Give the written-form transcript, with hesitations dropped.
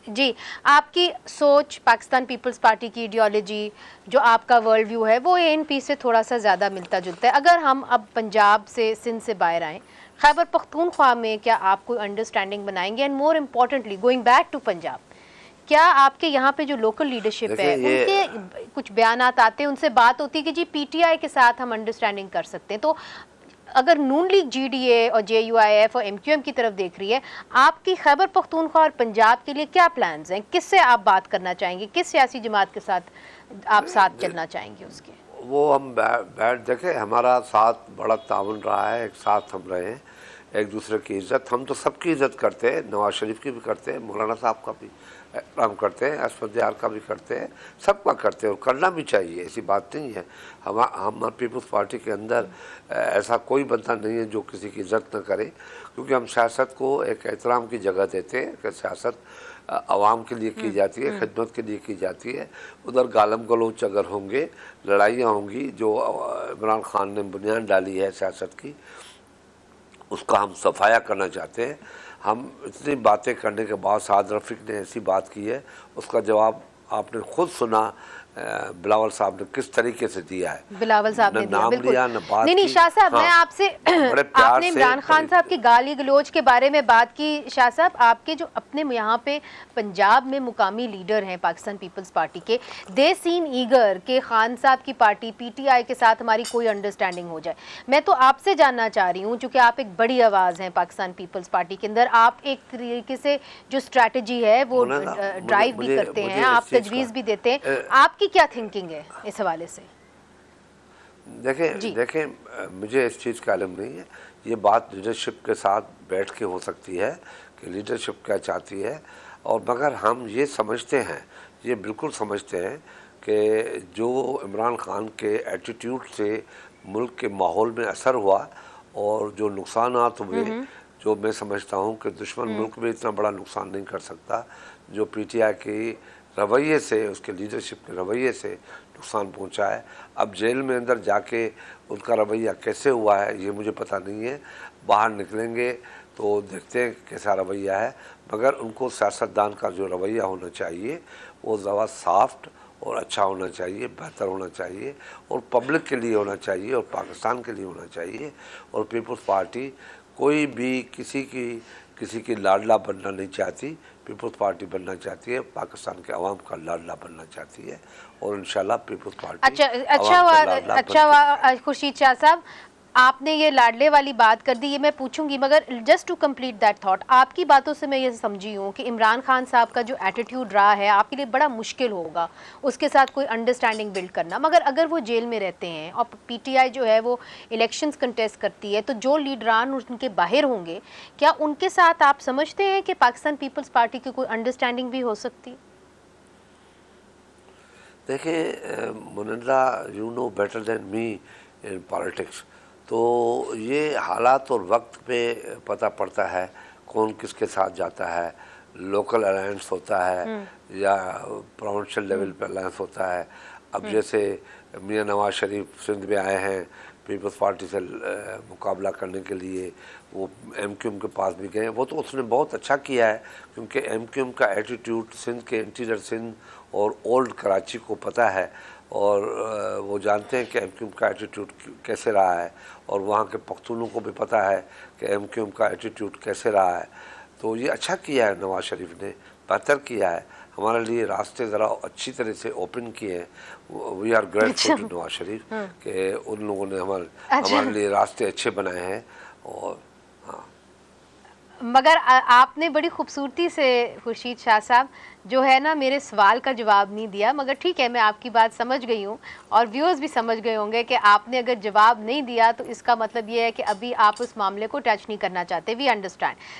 जी, आपकी सोच, Pakistan peoples party की आइडियोलॉजी, जो आपका वर्ल्ड व्यू है, वो एएनपी से थोड़ा-सा ज़्यादा मिलता-जुलता है। अगर हम अब पंजाब से, सिंध से बाहर आएँ, खैबर पख्तूनख्वा में क्या आप कोई अंडरस्टैंडिंग बनाएँगे? And more importantly going back to Punjab, क्या आपके यहाँ पे जो लोकल लीडरशिप देखिए है, ये उनके कुछ बयानात आते हैं, उनसे बात होती है कि जी पीटीआई के साथ हम अंडरस्टैंडिंग कर सकते हैं। तो अगर नून लीग जीडीए और जेयूआईएफ और एमक्यूएम की तरफ देख रही है, आपकी खैबर पख्तूनख्वा और पंजाब के लिए क्या प्लान्स हैं? किससे आप बात करना चाहेंगे? किस सियासी जमात के साथ आप साथ चलना चाहेंगे उसके? वो हम बैठ देखें, हमारा साथ बड़ा ताउन रहा है, एक साथ हम रहे हैं, एक दूसरे की इज़्ज़त, हम तो सबकी इज़्ज़त करते हैं, नवाज शरीफ की भी करते हैं, मौलाना साहब का भी एहतराम करते हैं, असफद यार का भी करते हैं, सबका करते हैं और करना भी चाहिए, ऐसी बात नहीं है। हम पीपल्स पार्टी के अंदर ऐसा कोई बंदा नहीं है जो किसी की इज़्ज़त न करे, क्योंकि हम सियासत को एक एहतराम की जगह देते हैं कि सियासत आवाम के लिए की जाती है, खिदमत के लिए की जाती है। उधर गालम गलोच अगर होंगे, लड़ाइयाँ होंगी, जो इमरान खान ने बुनियाद डाली है सियासत की, उसका हम सफाया करना चाहते हैं। हम इतनी बातें करने के बाद साद रफ़ीक ने ऐसी बात की है, उसका जवाब आपने खुद सुना बिलावल साहब ने किस तरीके से दिया है। बिलावल साहब ने न दिया, नाम बिल्कुल। लिया, न बात नहीं, की। शाह साहब, हाँ, मैं आपसे बड़े प्यार आपने से इमरान खान साहब की गाली गलौज के बारे में बात की। शाह साहब, आपके जो अपने यहाँ पे पंजाब में मुकामी लीडर हैं पाकिस्तान पीपल्स पार्टी के, दे सीन ईगर के खान साहब की पार्टी पीटीआई के साथ हमारी कोई अंडरस्टैंडिंग हो जाए। मैं तो आपसे जानना चाह रही हूँ, चूँकि आप एक बड़ी आवाज़ हैं पाकिस्तान पीपल्स पार्टी के अंदर, आप एक तरीके से जो स्ट्रैटेजी है वो ड्राइव भी करते हैं, आप तजवीज़ भी देते हैं। आपकी क्या थिंकिंग है इस हवाले से? देखें देखें, मुझे इस चीज़ का इल्म नहीं है। ये बात लीडरशिप के साथ बैठ के हो सकती है कि लीडरशिप क्या चाहती है, और मगर हम ये समझते हैं, ये बिल्कुल समझते हैं कि जो इमरान खान के एटीट्यूड से मुल्क के माहौल में असर हुआ और जो नुकसानात हुए, जो मैं समझता हूँ कि दुश्मन मुल्क में इतना बड़ा नुकसान नहीं कर सकता जो पीटीआई की रवैये से, उसके लीडरशिप के रवैये से नुकसान पहुंचा है। अब जेल में अंदर जाके उनका रवैया कैसे हुआ है ये मुझे पता नहीं है, बाहर निकलेंगे तो देखते हैं कैसा रवैया है, मगर उनको सियासतदान का जो रवैया होना चाहिए वो ज़्यादा सॉफ्ट और अच्छा होना चाहिए, बेहतर होना चाहिए, और पब्लिक के लिए होना चाहिए और पाकिस्तान के लिए होना चाहिए। और पीपल्स पार्टी कोई भी किसी की लाडला बनना नहीं चाहती। पीपल्स पार्टी बनना चाहती है, पाकिस्तान के अवाम का लाडला बनना चाहती है, और इंशाल्लाह पीपल्स पार्टी अच्छा खुर्शीद शाह साहब, आपने ये लाडले वाली बात कर दी, ये मैं पूछूंगी, मगर just to complete that thought, आपकी बातों से मैं ये समझी हूँ कि इमरान खान साहब का जो एटीट्यूड रहा है आपके लिए बड़ा मुश्किल होगा उसके साथ कोई अंडरस्टैंडिंग बिल्ड करना, मगर अगर वो जेल में रहते हैं और पीटीआई जो है वो इलेक्शंस कंटेस्ट करती है, तो जो लीडरान उनके बाहर होंगे, क्या उनके साथ आप समझते हैं कि पाकिस्तान पीपल्स पार्टी की कोई अंडरस्टैंडिंग भी हो सकती है? देखिए Munanda, you know better than me in politics, तो ये हालात और वक्त पे पता पड़ता है कौन किसके साथ जाता है। लोकल अलायंस होता है या प्रोविंशियल लेवल पे अलायंस होता है। अब जैसे मियां नवाज शरीफ सिंध में आए हैं पीपल्स पार्टी से मुकाबला करने के लिए, वो एमक्यूएम के पास भी गए, वो तो उसने बहुत अच्छा किया है, क्योंकि एमक्यूएम का एटीट्यूड सिंध के इंटीरियर सिंध और ओल्ड कराची को पता है, और वो जानते हैं कि एमक्यूएम का एटीट्यूड कैसे रहा है, और वहाँ के पख्तूनों को भी पता है कि एमक्यूएम का एटीट्यूड कैसे रहा है। तो ये अच्छा किया है नवाज शरीफ ने, बेहतर किया है, हमारे लिए रास्ते ज़रा अच्छी तरह से ओपन किए हैं। We are grateful to Nawaz Sharif कि उन लोगों ने हमारे लिए रास्ते अच्छे बनाए हैं। और हाँ, मगर आपने बड़ी खूबसूरती से खुर्शीद शाह साहब जो है ना मेरे सवाल का जवाब नहीं दिया, मगर ठीक है, मैं आपकी बात समझ गई हूँ और व्यूअर्स भी समझ गए होंगे कि आपने अगर जवाब नहीं दिया तो इसका मतलब ये है कि अभी आप उस मामले को टच नहीं करना चाहते। We understand.